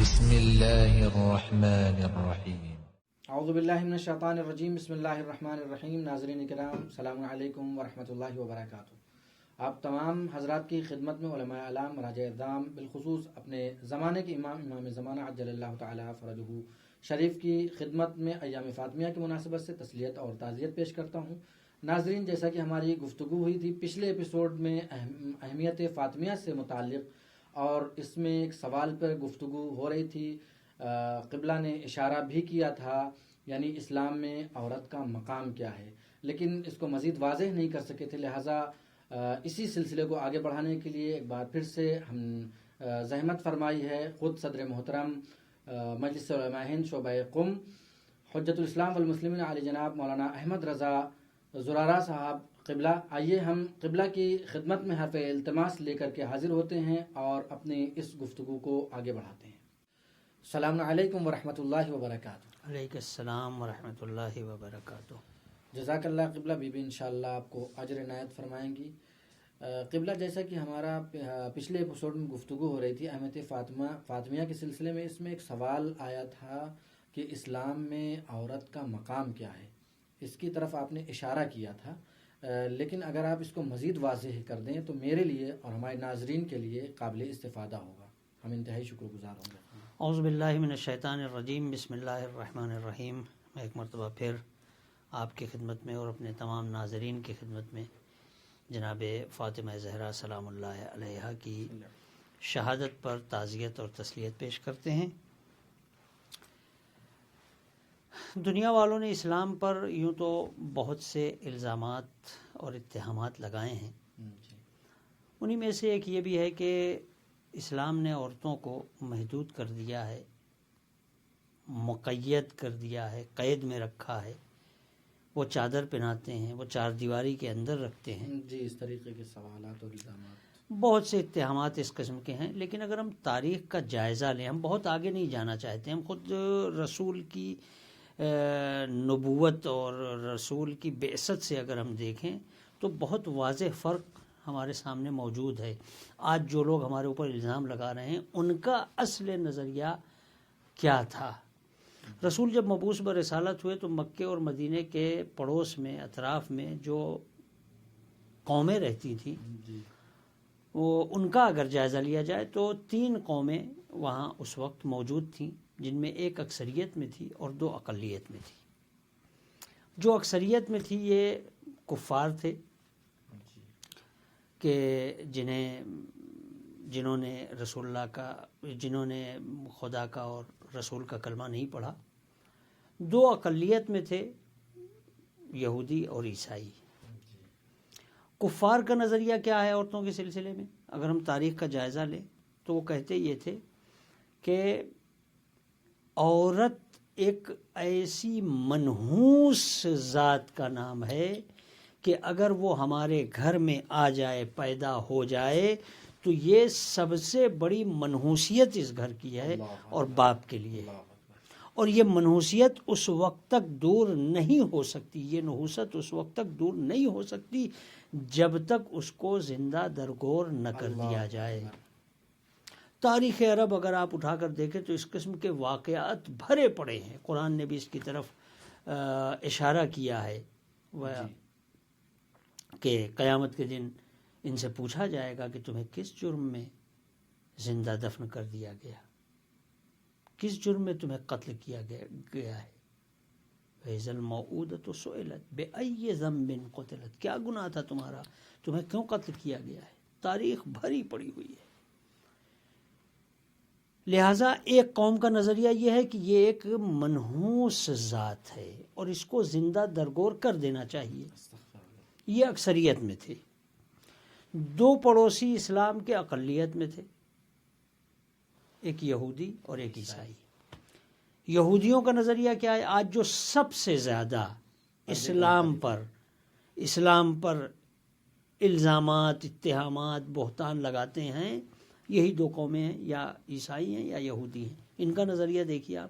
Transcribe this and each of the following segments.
بسم اللہ الرحمن الرحیم۔ اعوذ باللہ من الشیطان الرجیم، بسم اللہ الرحمن الرحیم۔ ناظرین کرام، السلام علیکم ورحمۃ اللہ وبرکاتہ۔ آپ تمام حضرات کی خدمت میں علماء اعلام مراجع اعظام، بالخصوص اپنے زمانے کے امام زمانہ عجل اللہ تعالی فرجہ شریف کی خدمت میں ایام فاطمیہ کی مناسبت سے تسلیت اور تعزیت پیش کرتا ہوں۔ ناظرین، جیسا کہ ہماری گفتگو ہوئی تھی پچھلے ایپیسوڈ میں اہمیت فاطمیہ سے متعلق، اور اس میں ایک سوال پر گفتگو ہو رہی تھی، قبلہ نے اشارہ بھی کیا تھا، یعنی اسلام میں عورت کا مقام کیا ہے، لیکن اس کو مزید واضح نہیں کر سکے تھے، لہٰذا اسی سلسلے کو آگے بڑھانے کے لیے ایک بار پھر سے ہم زحمت فرمائی ہے خود صدر محترم مجلس علماء ہند شعبہ قم حجت الاسلام والمسلمین علی جناب مولانا احمد رضا زرارہ صاحب قبلہ، آئیے ہم قبلہ کی خدمت میں حرف التماس لے کر کے حاضر ہوتے ہیں اور اپنی اس گفتگو کو آگے بڑھاتے ہیں۔ السلام علیکم ورحمۃ اللہ وبرکاتہ۔ علیکم السلام ورحمۃ اللہ وبرکاتہ۔ جزاک اللہ قبلہ بی بی انشاءاللہ آپ کو اجر عنایت فرمائیں گی۔ قبلہ، جیسا کہ ہمارا پچھلے ایپیسوڈ میں گفتگو ہو رہی تھی اہمیت فاطمیہ کے سلسلے میں، اس میں ایک سوال آیا تھا کہ اسلام میں عورت کا مقام کیا ہے، اس کی طرف آپ نے اشارہ کیا تھا، لیکن اگر آپ اس کو مزید واضح کر دیں تو میرے لیے اور ہمارے ناظرین کے لیے قابل استفادہ ہوگا، ہم انتہائی شکر گزار ہوں گے۔ اعوذ باللہ من الشیطان الرجیم، بسم اللہ الرحمن الرحیم۔ میں ایک مرتبہ پھر آپ کی خدمت میں اور اپنے تمام ناظرین کی خدمت میں جناب فاطمہ زہرا سلام اللہ علیہا کی شہادت پر تعزیت اور تسلیت پیش کرتے ہیں۔ دنیا والوں نے اسلام پر یوں تو بہت سے الزامات اور اتہامات لگائے ہیں، انہی میں سے ایک یہ بھی ہے کہ اسلام نے عورتوں کو محدود کر دیا ہے، مقید کر دیا ہے، قید میں رکھا ہے، وہ چادر پہناتے ہیں، وہ چار دیواری کے اندر رکھتے ہیں۔ جی، اس طریقے کے سوالات اور الزامات، بہت سے اتہامات اس قسم کے ہیں، لیکن اگر ہم تاریخ کا جائزہ لیں، ہم بہت آگے نہیں جانا چاہتے، ہم خود رسول کی نبوت اور رسول کی بعثت سے اگر ہم دیکھیں تو بہت واضح فرق ہمارے سامنے موجود ہے۔ آج جو لوگ ہمارے اوپر الزام لگا رہے ہیں ان کا اصل نظریہ کیا تھا؟ رسول جب مبعوث برسالت ہوئے تو مکے اور مدینے کے پڑوس میں، اطراف میں جو قومیں رہتی تھیں، وہ ان کا اگر جائزہ لیا جائے تو 3 قومیں وہاں اس وقت موجود تھیں، جن میں ایک اکثریت میں تھی اور 2 اقلیت میں تھی۔ جو اکثریت میں تھی یہ کفار تھے کہ جنہوں نے رسول اللہ کا، جنہوں نے خدا کا اور رسول کا کلمہ نہیں پڑھا۔ 2 اقلیت میں تھے یہودی اور عیسائی۔ کفار کا نظریہ کیا ہے عورتوں کے سلسلے میں؟ اگر ہم تاریخ کا جائزہ لیں تو وہ کہتے یہ تھے کہ عورت ایک ایسی منحوس ذات کا نام ہے کہ اگر وہ ہمارے گھر میں آ جائے، پیدا ہو جائے، تو یہ سب سے بڑی منحوسیت اس گھر کی ہے اور باپ کے لیے، اور یہ منحوسیت اس وقت تک دور نہیں ہو سکتی، یہ نحوست اس وقت تک دور نہیں ہو سکتی جب تک اس کو زندہ درگور نہ کر دیا جائے۔ تاریخ عرب اگر آپ اٹھا کر دیکھیں تو اس قسم کے واقعات بھرے پڑے ہیں، قرآن نے بھی اس کی طرف اشارہ کیا ہے کہ قیامت کے دن ان سے پوچھا جائے گا کہ تمہیں کس جرم میں زندہ دفن کر دیا گیا، کس جرم میں تمہیں قتل کیا گیا ہے۔ وَإِذَا الْمَوْءُودَةُ سُئِلَتْ بِأَيِّ ذَنبٍ قُتِلَتْ، کیا گناہ تھا تمہارا، تمہیں کیوں قتل کیا گیا ہے؟ تاریخ بھری پڑی ہوئی ہے۔ لہٰذا ایک قوم کا نظریہ یہ ہے کہ یہ ایک منحوس ذات ہے اور اس کو زندہ درگور کر دینا چاہیے، یہ اکثریت میں تھے۔ 2 پڑوسی اسلام کے اقلیت میں تھے، ایک یہودی اور ایک عیسائی۔ یہودیوں کا نظریہ کیا ہے؟ آج جو سب سے زیادہ اسلام پر الزامات، اتہامات، بہتان لگاتے ہیں، یہی 2 قومیں ہیں، یا عیسائی ہیں یا یہودی ہیں۔ ان کا نظریہ دیکھیے آپ۔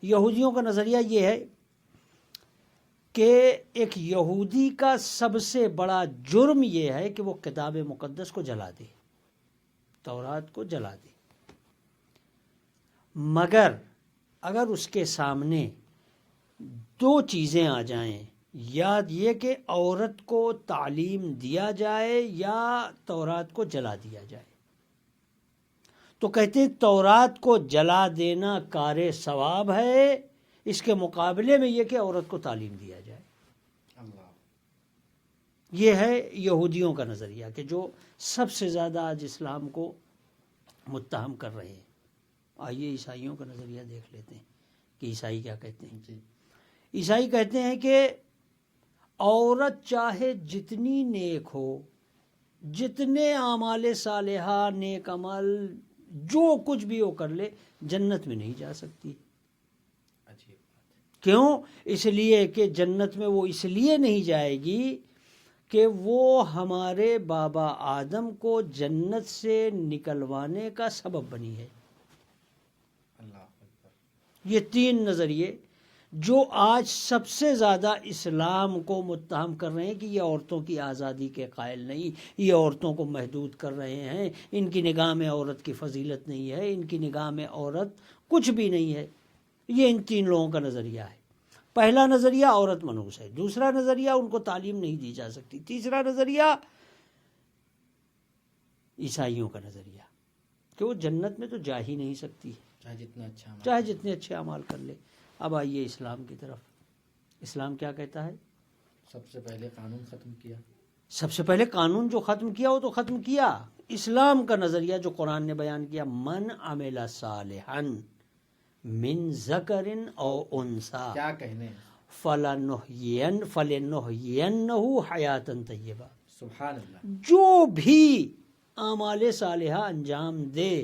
یہودیوں کا نظریہ یہ ہے کہ ایک یہودی کا سب سے بڑا جرم یہ ہے کہ وہ کتاب مقدس کو جلا دے، تورات کو جلا دے، مگر اگر اس کے سامنے دو چیزیں آ جائیں، یا یہ کہ عورت کو تعلیم دیا جائے یا تورات کو جلا دیا جائے، تو کہتے ہیں تورات کو جلا دینا کار ثواب ہے، اس کے مقابلے میں یہ کہ عورت کو تعلیم دیا جائے۔ یہ ہے یہودیوں کا نظریہ کہ جو سب سے زیادہ آج اسلام کو متہم کر رہے ہیں۔ آئیے عیسائیوں کا نظریہ دیکھ لیتے ہیں کہ عیسائی کیا کہتے ہیں۔ عیسائی کہتے ہیں کہ عورت چاہے جتنی نیک ہو، جتنے اعمال صالحہ، نیک عمل، جو کچھ بھی وہ کر لے، جنت میں نہیں جا سکتی۔ کیوں؟ اس لیے کہ جنت میں وہ اس لیے نہیں جائے گی کہ وہ ہمارے بابا آدم کو جنت سے نکلوانے کا سبب بنی ہے۔ یہ تین نظریے جو آج سب سے زیادہ اسلام کو متہم کر رہے ہیں کہ یہ عورتوں کی آزادی کے قائل نہیں، یہ عورتوں کو محدود کر رہے ہیں، ان کی نگاہ میں عورت کی فضیلت نہیں ہے، ان کی نگاہ میں عورت کچھ بھی نہیں ہے، یہ ان تین لوگوں کا نظریہ ہے۔ پہلا نظریہ عورت منحوس ہے، دوسرا نظریہ ان کو تعلیم نہیں دی جا سکتی، تیسرا نظریہ عیسائیوں کا نظریہ کہ وہ جنت میں تو جا ہی نہیں سکتی چاہے جتنے اچھے اعمال کر لے۔ اب آئیے اسلام کی طرف۔ اسلام کیا کہتا ہے؟ سب سے پہلے قانون ختم کیا، سب سے پہلے قانون جو ختم کیا وہ تو ختم کیا۔ اسلام کا نظریہ جو قرآن نے بیان کیا، من عمل صالحا من ذکر او انثی کیا کہنے، فلنحینہ حیاتا طیبہ، سبحان اللہ، جو بھی اعمال صالحہ انجام دے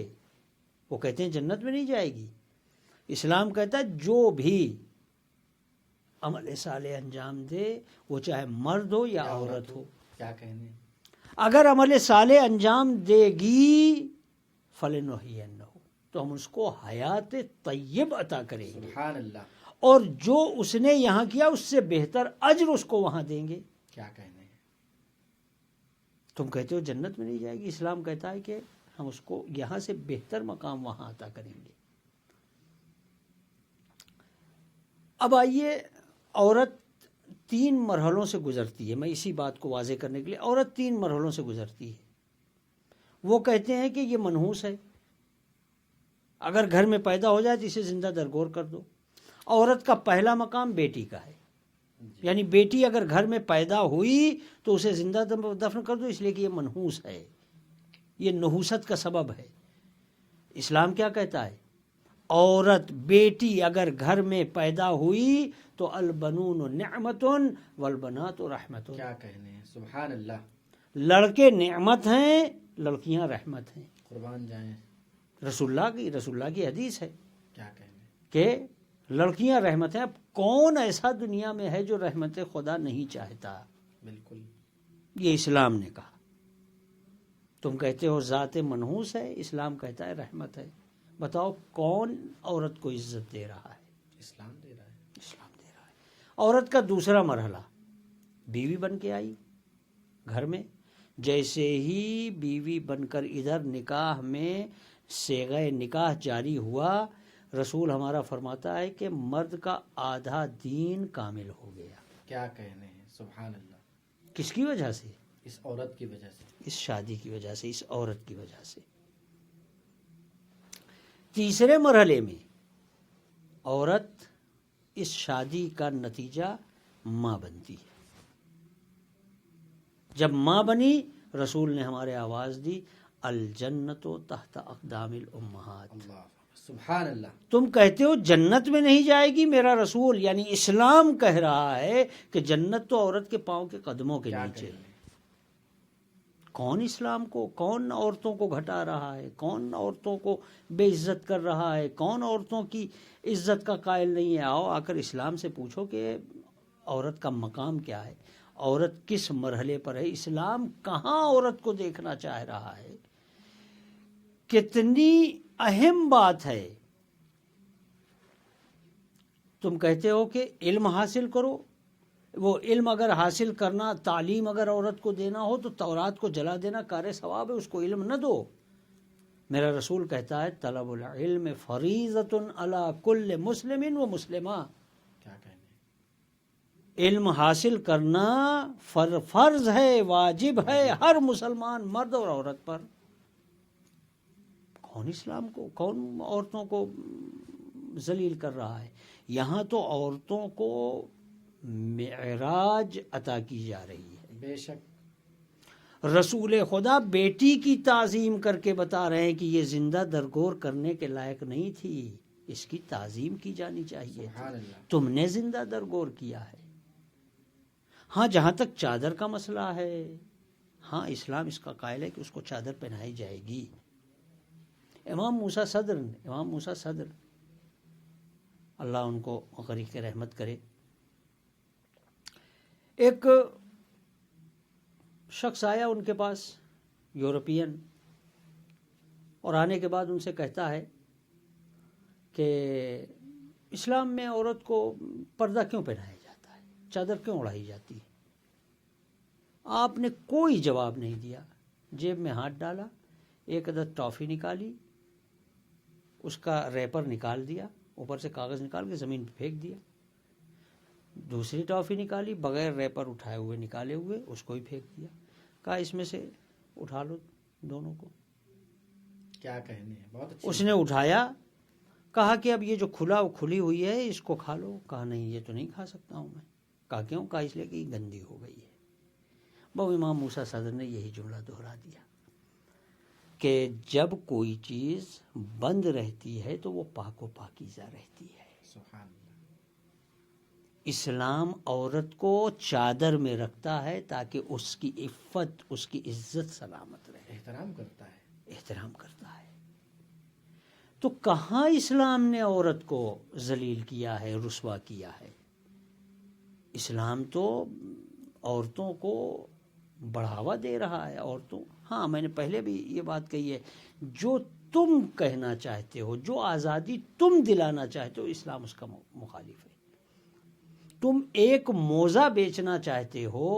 وہ کہتے ہیں جنت میں نہیں جائے گی۔ اسلام کہتا ہے جو بھی عمل صالح انجام دے، وہ چاہے مرد ہو یا عورت ہو، کیا کہنے، اگر عمل صالح انجام دے گی فلنحینہ، تو ہم اس کو حیات طیب عطا کریں گے، سبحان اللہ، اور جو اس نے یہاں کیا اس سے بہتر اجر اس کو وہاں دیں گے۔ کیا کہنے، تم کہتے ہو جنت میں نہیں جائے گی، اسلام کہتا ہے کہ ہم اس کو یہاں سے بہتر مقام وہاں عطا کریں گے۔ اب آئیے، عورت تین مرحلوں سے گزرتی ہے، میں اسی بات کو واضح کرنے کے لیے، عورت تین مرحلوں سے گزرتی ہے۔ وہ کہتے ہیں کہ یہ منحوس ہے، اگر گھر میں پیدا ہو جائے تو اسے زندہ درگور کر دو۔ عورت کا پہلا مقام بیٹی کا ہے، یعنی بیٹی اگر گھر میں پیدا ہوئی تو اسے زندہ دفن کر دو، اس لیے کہ یہ منحوس ہے، یہ نحوست کا سبب ہے۔ اسلام کیا کہتا ہے؟ عورت بیٹی اگر گھر میں پیدا ہوئی تو البنون نعمت والبنات رحمت، کیا کہنے، سبحان اللہ، لڑکے نعمت ہیں، لڑکیاں رحمت ہیں۔ قربان جائیں، رسول اللہ کی حدیث ہے کیا کہنے، کہ لڑکیاں رحمت ہیں۔ اب کون ایسا دنیا میں ہے جو رحمت خدا نہیں چاہتا؟ بالکل، یہ اسلام نے کہا۔ تم کہتے ہو ذات منحوس ہے، اسلام کہتا ہے رحمت ہے۔ بتاؤ کون عورت کو عزت دے رہا ہے؟ اسلام دے رہا ہے، اسلام دے رہا ہے۔ عورت کا دوسرا مرحلہ، بیوی بن کے آئی گھر میں، جیسے ہی بیوی بن کر ادھر نکاح میں صیغہ نکاح جاری ہوا، رسول ہمارا فرماتا ہے کہ مرد کا آدھا دین کامل ہو گیا۔ کیا کہنے ہیں، سبحان اللہ، کس کی وجہ سے؟ اس عورت کی وجہ سے، اس شادی کی وجہ سے، اس عورت کی وجہ سے۔ تیسرے مرحلے میں عورت اس شادی کا نتیجہ ماں بنتی ہے۔ جب ماں بنی، رسول نے ہمارے آواز دی، الجنت تحت اقدام الامہات۔ اللہ، سبحان اللہ، تم کہتے ہو جنت میں نہیں جائے گی، میرا رسول یعنی اسلام کہہ رہا ہے کہ جنت تو عورت کے پاؤں کے قدموں کے کیا نیچے ہے۔ کہنے، کون اسلام کو، کون عورتوں کو گھٹا رہا ہے، کون عورتوں کو بے عزت کر رہا ہے، کون عورتوں کی عزت کا قائل نہیں ہے؟ آؤ آ کر اسلام سے پوچھو کہ عورت کا مقام کیا ہے، عورت کس مرحلے پر ہے، اسلام کہاں عورت کو دیکھنا چاہ رہا ہے۔ کتنی اہم بات ہے۔ تم کہتے ہو کہ علم حاصل کرو، وہ علم اگر حاصل کرنا، تعلیم اگر عورت کو دینا ہو تو تورات کو جلا دینا کار ثواب ہے، اس کو علم نہ دو۔ میرا رسول کہتا ہے طلب العلم فریضۃ علی کل مسلم و مسلمہ، کیا کہنے، علم حاصل کرنا فرض ہے، واجب ہے ہر مسلمان مرد اور عورت پر۔ کون اسلام کو، کون عورتوں کو ذلیل کر رہا ہے؟ یہاں تو عورتوں کو معراج عطا کی جا رہی ہے۔ بے شک رسول خدا بیٹی کی تعظیم کر کے بتا رہے ہیں کہ یہ زندہ درگور کرنے کے لائق نہیں تھی، اس کی تعظیم کی جانی چاہیے سبحان تھی، اللہ۔ تم نے زندہ درگور کیا ہے۔ ہاں جہاں تک چادر کا مسئلہ ہے، ہاں اسلام اس کا قائل ہے کہ اس کو چادر پہنائی جائے گی۔ امام موسیٰ صدر اللہ ان کو غریق رحمت کرے، ایک شخص آیا ان کے پاس، یورپین، اور آنے کے بعد ان سے کہتا ہے کہ اسلام میں عورت کو پردہ کیوں پہنایا جاتا ہے، چادر کیوں اڑائی جاتی ہے؟ آپ نے کوئی جواب نہیں دیا، جیب میں ہاتھ ڈالا، ایک عدد ٹافی نکالی، اس کا ریپر نکال دیا، اوپر سے کاغذ نکال کے زمین پہ پھینک دیا، دوسری ٹافی نکالی، بغیر ریپر اٹھائے ہوئے نکالے ہوئے اس کو ہی پھینک دیا، کہا اس میں سے اٹھا لو دونوں کو۔ کیا کہنے ہیں، بہت اچھی۔ اس نے اٹھایا، کہا کہ اب یہ جو کھلی ہوئی ہے اس کو کھا لو، کہا نہیں یہ تو نہیں کھا سکتا ہوں میں، کہا کیوں؟ کہا اس لیے کہ یہ گندی ہو گئی ہے۔ وہ امام موسیٰ صدر نے یہی جملہ دہرا دیا کہ جب کوئی چیز بند رہتی ہے تو وہ پاک و پاکیزہ رہتی ہے۔ سبحان اللہ۔ اسلام عورت کو چادر میں رکھتا ہے تاکہ اس کی عفت، اس کی عزت سلامت رہے، احترام کرتا ہے۔ تو کہاں اسلام نے عورت کو ذلیل کیا ہے، رسوا کیا ہے؟ اسلام تو عورتوں کو بڑھاوا دے رہا ہے۔ عورتوں، ہاں میں نے پہلے بھی یہ بات کہی ہے، جو تم کہنا چاہتے ہو، جو آزادی تم دلانا چاہتے ہو، اسلام اس کا مخالف ہے۔ تم ایک موزہ بیچنا چاہتے ہو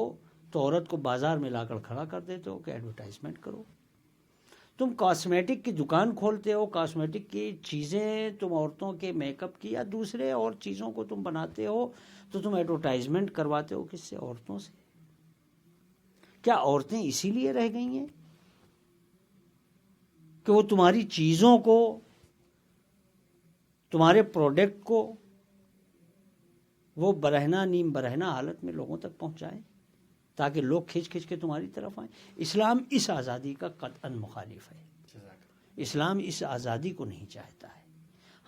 تو عورت کو بازار میں لا کر کھڑا کر دیتے ہو کہ ایڈورٹائزمنٹ کرو۔ تم کاسمیٹک کی دکان کھولتے ہو، کاسمیٹک کی چیزیں تم عورتوں کے میک اپ کی یا دوسرے اور چیزوں کو تم بناتے ہو تو تم ایڈورٹائزمنٹ کرواتے ہو کس سے؟ عورتوں سے۔ کیا عورتیں اسی لیے رہ گئی ہیں کہ وہ تمہاری چیزوں کو، تمہارے پروڈکٹ کو وہ برہنہ نیم برہنہ حالت میں لوگوں تک پہنچائیں تاکہ لوگ کھنچ کے تمہاری طرف آئیں؟ اسلام اس آزادی کا قطعاً مخالف ہے۔ اسلام اس آزادی کو نہیں چاہتا ہے۔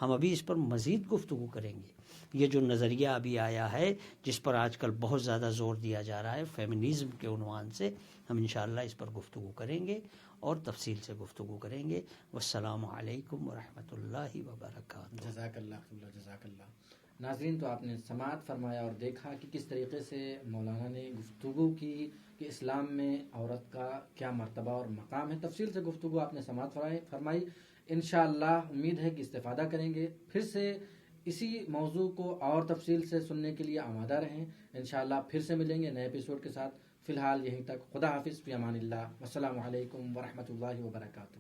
ہم ابھی اس پر مزید گفتگو کریں گے۔ یہ جو نظریہ ابھی آیا ہے جس پر آج کل بہت زیادہ زور دیا جا رہا ہے فیمنزم کے عنوان سے، ہم انشاءاللہ اس پر گفتگو کریں گے اور تفصیل سے گفتگو کریں گے۔ والسلام علیکم ورحمۃ اللہ وبرکاتہ۔ جزاک اللہ۔ ناظرین، تو آپ نے سماعت فرمایا اور دیکھا کہ کس طریقے سے مولانا نے گفتگو کی کہ اسلام میں عورت کا کیا مرتبہ اور مقام ہے۔ تفصیل سے گفتگو آپ نے سماعت فرمائی۔ انشاءاللہ امید ہے کہ استفادہ کریں گے۔ پھر سے اسی موضوع کو اور تفصیل سے سننے کے لیے آمادہ رہیں۔ انشاءاللہ پھر سے ملیں گے نئے ایپیسوڈ کے ساتھ۔ فی الحال یہیں تک، خدا حافظ، فی امان اللہ، والسلام علیکم ورحمۃ اللہ وبرکاتہ۔